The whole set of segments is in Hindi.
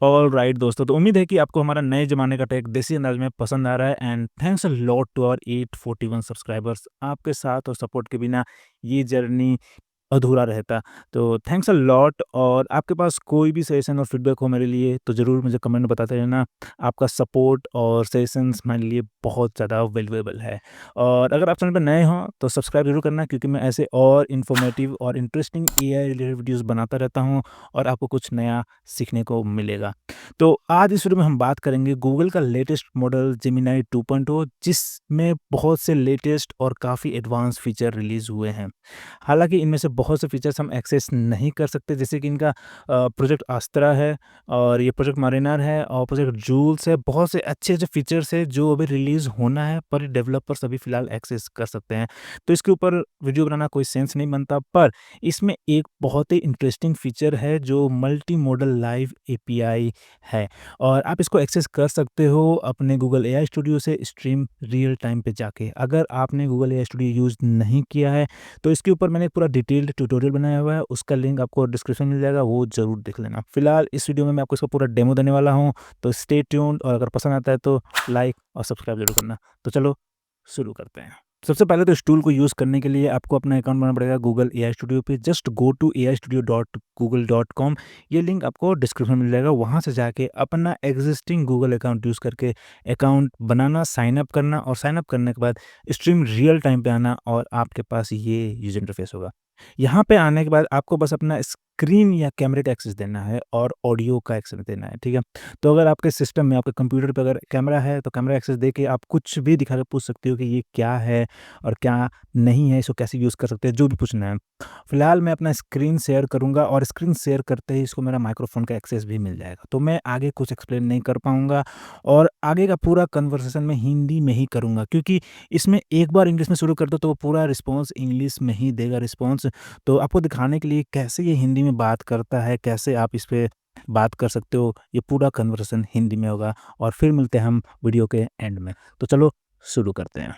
ऑल राइट दोस्तों, तो उम्मीद है कि आपको हमारा नए ज़माने का टेक देसी अंदाज में पसंद आ रहा है। And thanks a lot to our 841 subscribers. आपके साथ और सपोर्ट के बिना ये जर्नी अधूरा रहता। तो थैंक्स अ लॉट। और आपके पास कोई भी सजेशन और फीडबैक हो मेरे लिए तो ज़रूर मुझे कमेंट में बताते रहना। आपका सपोर्ट और सजेशंस मेरे लिए बहुत ज़्यादा वैल्यूएबल है। और अगर आप चैनल पर नए हों तो सब्सक्राइब ज़रूर करना, क्योंकि मैं ऐसे और इन्फॉर्मेटिव और इंटरेस्टिंग एआई रिलेटेड वीडियोस बनाता रहता हूं और आपको कुछ नया सीखने को मिलेगा। तो आज इस वीडियो में हम बात करेंगे गूगल का लेटेस्ट मॉडल जेमिनी 2.0, जिसमें बहुत से लेटेस्ट और काफ़ी एडवांस फीचर रिलीज़ हुए हैं। हालाँकि इनमें से बहुत से फीचर्स हम एक्सेस नहीं कर सकते, जैसे कि इनका प्रोजेक्ट आस्त्रा है, और ये प्रोजेक्ट मारिनर है, और प्रोजेक्ट जूल्स है। बहुत से अच्छे-अच्छे फीचर्स हैं जो अभी रिलीज़ होना है, पर डेवलपर्स अभी फ़िलहाल एक्सेस कर सकते हैं। तो इसके ऊपर वीडियो बनाना कोई सेंस नहीं बनता, पर इसमें एक बहुत ही इंटरेस्टिंग फीचर है जो मल्टी मॉडल लाइव एपीआई है, और आप इसको एक्सेस कर सकते हो अपने गूगल एआई स्टूडियो से स्ट्रीम रियल टाइम पे जाके। अगर आपने गूगल एआई स्टूडियो यूज़ नहीं किया है तो इसके ऊपर मैंने पूरा डिटेल्ड ट्यूटोरियल बनाया हुआ है, उसका लिंक आपको डिस्क्रिप्शन में मिल जाएगा, वो ज़रूर देख लेना। फिलहाल इस वीडियो में मैं आपको इसका पूरा डेमो देने वाला हूँ, तो स्टे ट्यून्ड, और अगर पसंद आता है तो लाइक और सब्सक्राइब जरूर करना। तो चलो शुरू करते हैं। सबसे पहले तो इस टूल को यूज़ करने के लिए आपको अपना अकाउंट बनाना पड़ेगा गूगल एआई स्टूडियो पे। Just go to aistudio.google.com। ये लिंक आपको डिस्क्रिप्शन में मिल जाएगा, वहाँ से जाके अपना एग्जिस्टिंग गूगल अकाउंट यूज़ करके अकाउंट बनाना, साइन अप करना, और साइन अप करने के बाद स्ट्रीम रियल टाइम पे आना, और आपके पास ये यूज़र इंटरफेस होगा। यहाँ पे आने के बाद आपको बस अपना स्क्रीन या कैमरे का एक्सेस देना है और ऑडियो का एक्सेस देना है, ठीक है? तो अगर आपके सिस्टम में, आपके कंप्यूटर पे अगर कैमरा है, तो कैमरा एक्सेस दे के आप कुछ भी दिखा के पूछ सकते हो कि ये क्या है और क्या नहीं है, इसको कैसे यूज़ कर सकते हैं, जो भी पूछना है। फिलहाल मैं अपना स्क्रीन शेयर करूँगा, और स्क्रीन शेयर करते ही इसको मेरा माइक्रोफ़ोन का एक्सेस भी मिल जाएगा। तो मैं आगे कुछ एक्सप्लेन नहीं कर पाऊँगा, और आगे का पूरा कन्वर्सेशन मैं हिंदी में ही करूँगा, क्योंकि इसमें एक बार इंग्लिश में शुरू कर दो तो वो पूरा रिस्पॉन्स इंग्लिश में ही देगा रिस्पॉन्स। तो आपको दिखाने के लिए कैसे ये हिंदी में बात करता है, कैसे आप इस पे बात कर सकते हो, ये पूरा कन्वर्सेशन हिंदी में होगा। और फिर मिलते हैं हम वीडियो के एंड में। तो चलो शुरू करते हैं।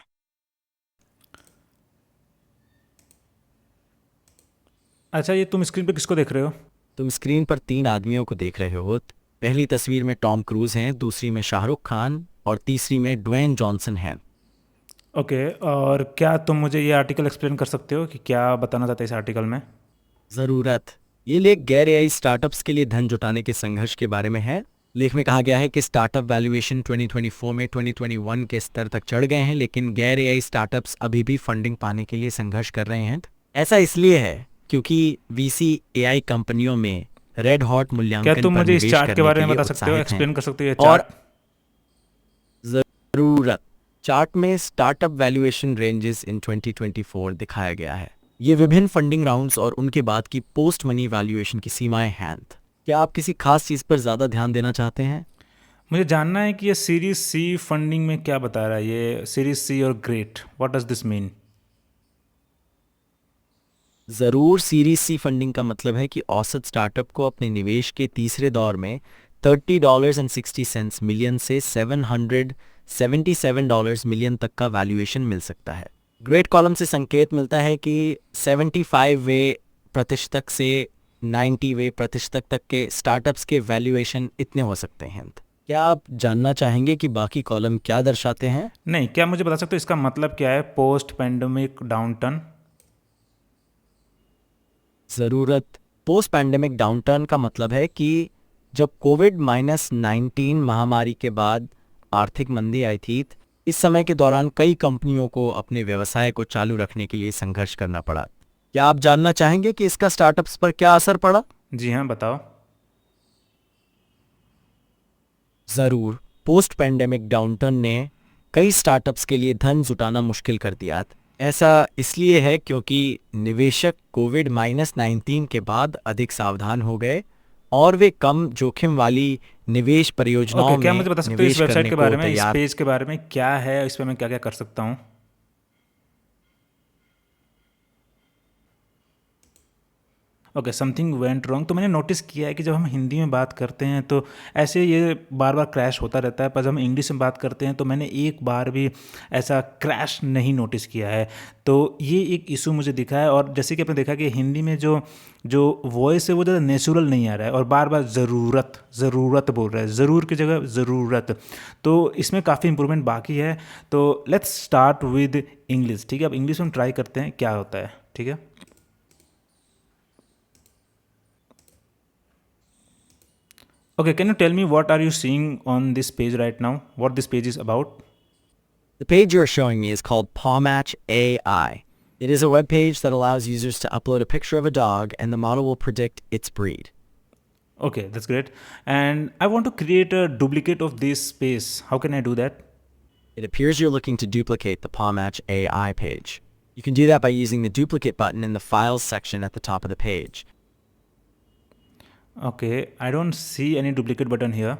अच्छा, ये तुम स्क्रीन पे किसको देख रहे हो? तुम स्क्रीन पर तीन आदमियों को देख रहे हो। पहली तस्वीर में टॉम क्रूज हैं, दूसरी में शाहरुख खान और तीसरी में ड्वेन जॉनसन हैं। ओके, और क्या तुम मुझे ये आर्टिकल एक्सप्लेन कर सकते हो कि क्या बताना चाहते हैं इस आर्टिकल में? ज़रूरत। ये लेख गैर एआई स्टार्टअप्स के लिए धन जुटाने के संघर्ष के बारे में है। लेख में कहा गया है कि स्टार्टअप वैल्यूएशन 2024 में 2021 के स्तर तक चढ़ गए हैं, लेकिन गैर एआई स्टार्टअप्स अभी भी फंडिंग पाने के लिए संघर्ष कर रहे हैं। ऐसा इसलिए है क्योंकि वीसी एआई कंपनियों में रेड हॉट क्या मूल्यांकन तुम पर मुझे इस निवेश चार्ट के करने बारे के में लिए बता सकते हो, उत्साहित हैं। एक्सप्लेन कर सकते हो ये और चार्ट? जरूरत। चार्ट में स्टार्टअप वैल्यूएशन रेंजेस इन 2024 दिखाया गया है। ये विभिन्न फंडिंग राउंड्स और उनके बाद की पोस्ट मनी वैल्यूएशन की सीमाएं हैं। क्या आप किसी खास चीज पर ज्यादा ध्यान देना चाहते हैं? मुझे जानना है कि ये सीरीज सी फंडिंग में क्या बता रहा है, ये सीरीज सी और great, what does this mean? जरूर। सीरीज सी फंडिंग का मतलब है कि औसत स्टार्टअप को अपने निवेश के तीसरे दौर में $30.60 मिलियन से $777 मिलियन तक का वैल्यूएशन मिल सकता है। ग्रेट कॉलम से संकेत मिलता है कि 75% से 90% तक के स्टार्टअप्स के वैल्यूएशन इतने हो सकते हैं। क्या आप जानना चाहेंगे कि बाकी कॉलम क्या दर्शाते हैं? नहीं, क्या मुझे बता सकते हो इसका मतलब क्या है, पोस्ट पेंडेमिक डाउनटर्न? ज़रूरत। पोस्ट पैंडेमिक डाउनटर्न का मतलब है कि जब कोविड-19 महामारी के बाद आर्थिक मंदी आई थी, इस समय के दौरान कई कंपनियों को अपने व्यवसाय को चालू रखने के लिए संघर्ष करना पड़ा। क्या आप जानना चाहेंगे कि इसका स्टार्टअप्स पर क्या असर पड़ा? जी हाँ, बताओ। ज़रूर। पोस्ट पैंडेमिक डाउनटर्न ने कई स्टार्टअप्स के लिए धन जुटाना मुश्किल कर दिया। ऐसा इसलिए है क्योंकि निवेशक कोविड-19 के बाद अधिक सावधान हो गए और वे कम जोखिम वाली निवेश ओके, परियोजनाओं क्या में मुझे बता सकते हो इस निवेश वेबसाइट करने के को बारे में, इस तैयार। पेज के बारे में, क्या है इस पे, मैं क्या क्या कर सकता हूँ? Okay, something went wrong. तो मैंने नोटिस किया है कि जब हम हिंदी में बात करते हैं तो ऐसे ये बार बार क्रैश होता रहता है, पर जब हम इंग्लिश में बात करते हैं तो मैंने एक बार भी ऐसा क्रैश नहीं नोटिस किया है। तो ये एक इशू मुझे दिखा है। और जैसे कि आपने देखा कि हिंदी में जो जो वॉइस है वो ज़्यादा नेचुरल नहीं आ रहा है और बार बार ज़रूरत ज़रूरत बोल रहा है, ज़रूर की जगह ज़रूरत। तो इसमें काफ़ी इंप्रूवमेंट बाकी है। तो लेट्स स्टार्ट विद इंग्लिश। ठीक है, अब इंग्लिश में ट्राई करते हैं क्या होता है। ठीक है। Okay, can you tell me what are you seeing on this page right now? What this page is about? The page you are showing me is called PawMatch AI. It is a web page that allows users to upload a picture of a dog and the model will predict its breed. Okay, that's great. And I want to create a duplicate of this space. How can I do that? It appears you're looking to duplicate the PawMatch AI page. You can do that by using the duplicate button in the Files section at the top of the page. Okay, I don't see any duplicate button here.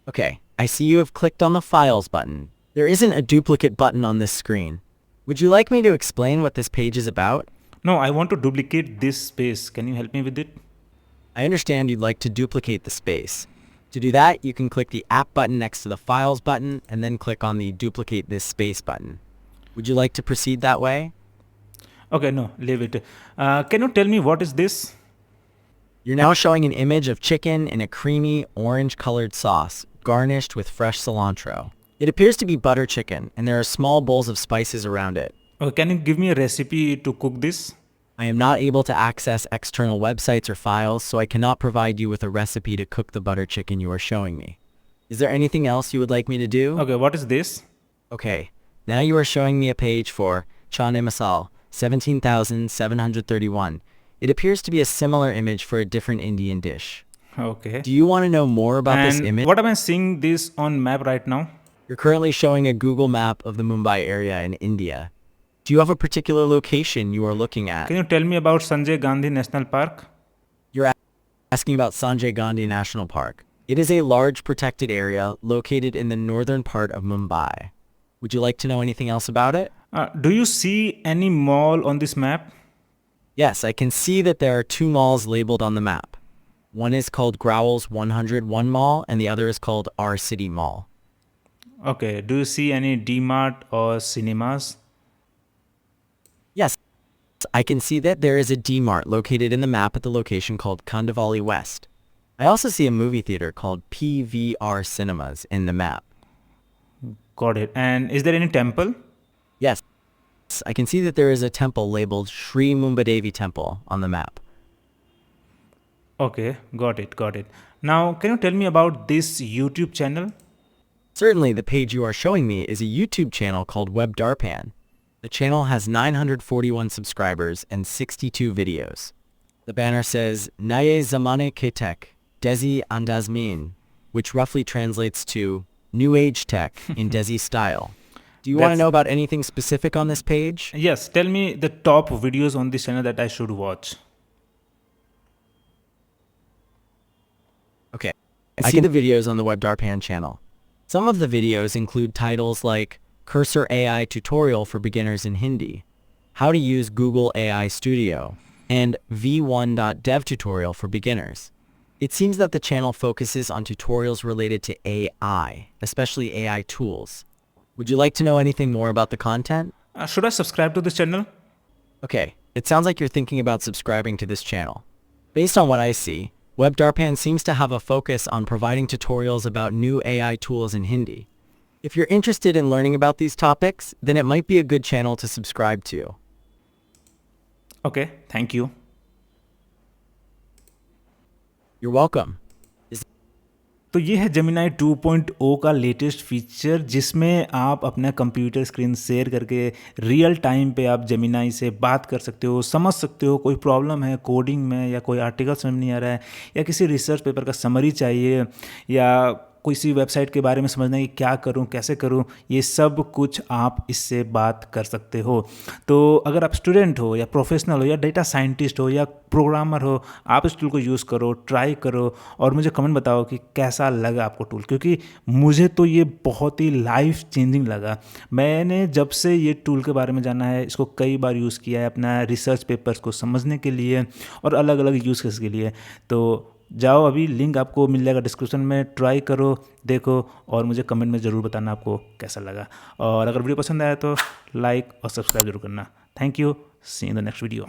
Okay, I see you have clicked on the Files button. There isn't a duplicate button on this screen. Would you like me to explain what this page is about? No, I want to duplicate this space. Can you help me with it? I understand you'd like to duplicate the space. To do that, you can click the App button next to the Files button and then click on the Duplicate this space button. Would you like to proceed that way? Okay, no, leave it. Can you tell me what is this? You're now showing an image of chicken in a creamy orange-colored sauce, garnished with fresh cilantro. It appears to be butter chicken, and there are small bowls of spices around it. Okay, can you give me a recipe to cook this? I am not able to access external websites or files, so I cannot provide you with a recipe to cook the butter chicken you are showing me. Is there anything else you would like me to do? Okay, what is this? Okay, now you are showing me a page for Chane Masal, 17,731. It appears to be a similar image for a different Indian dish. Okay. Do you want to know more about this And image? what am I seeing this on map right now? You're currently showing a Google map of the Mumbai area in India. Do you have a particular location you are looking at? Can you tell me about Sanjay Gandhi National Park? You're asking about Sanjay Gandhi National Park. It is a large protected area located in the northern part of Mumbai. Would you like to know anything else about it? Do you see any mall on this map? Yes, I can see that there are two malls labeled on the map. One is called Growl's 101 Mall and the other is called R City Mall. Okay. Do you see any D-Mart or cinemas? Yes, I can see that there is a D-Mart located in the map at the location called Kandivali West. I also see a movie theater called PVR Cinemas in the map. Got it. And is there any temple? Yes, I can see that there is a temple labeled Sri Mumbadevi Temple on the map. Okay. Got it. Got it. Now, can you tell me about this YouTube channel? Certainly, the page you are showing me is a YouTube channel called Web Darpan. The channel has 941 subscribers and 62 videos. The banner says Naye Zamane Ke Tech, Desi Andazmin, which roughly translates to New Age Tech in Desi style. Do you want to That's- know about anything specific on this page? Yes. Tell me the top videos on this channel that I should watch. Okay. I see the videos on the Web Darpan channel. Some of the videos include titles like Cursor AI Tutorial for Beginners in Hindi, How to Use Google AI Studio, and V1.dev tutorial for beginners. It seems that the channel focuses on tutorials related to AI, especially AI tools. Would you like to know anything more about the content? Should I subscribe to this channel? Okay, it sounds like you're thinking about subscribing to this channel. Based on what I see, Web Darpan seems to have a focus on providing tutorials about new AI tools in Hindi. If you're interested in learning about these topics, then it might be a good channel to subscribe to. Okay. Thank you. You're welcome. तो ये है Gemini 2.0 का लेटेस्ट फीचर, जिसमें आप अपना कंप्यूटर स्क्रीन शेयर करके रियल टाइम पे आप Gemini से बात कर सकते हो, समझ सकते हो कोई प्रॉब्लम है कोडिंग में या कोई आर्टिकल समझ नहीं आ रहा है या किसी रिसर्च पेपर का समरी चाहिए या किसी वेबसाइट के बारे में समझना है कि क्या करूं, कैसे करूं, ये सब कुछ आप इससे बात कर सकते हो। तो अगर आप स्टूडेंट हो या प्रोफेशनल हो या डेटा साइंटिस्ट हो या प्रोग्रामर हो, आप इस टूल को यूज़ करो, ट्राई करो और मुझे कमेंट बताओ कि कैसा लगा आपको टूल, क्योंकि मुझे तो ये बहुत ही लाइफ चेंजिंग लगा। मैंने जब से ये टूल के बारे में जाना है, इसको कई बार यूज़ किया है अपना रिसर्च पेपर्स को समझने के लिए और अलग अलग यूज़ केस के लिए। तो जाओ, अभी लिंक आपको मिल जाएगा डिस्क्रिप्शन में, ट्राई करो, देखो और मुझे कमेंट में ज़रूर बताना आपको कैसा लगा। और अगर वीडियो पसंद आया तो लाइक और सब्सक्राइब जरूर करना। Thank you, see in the next video.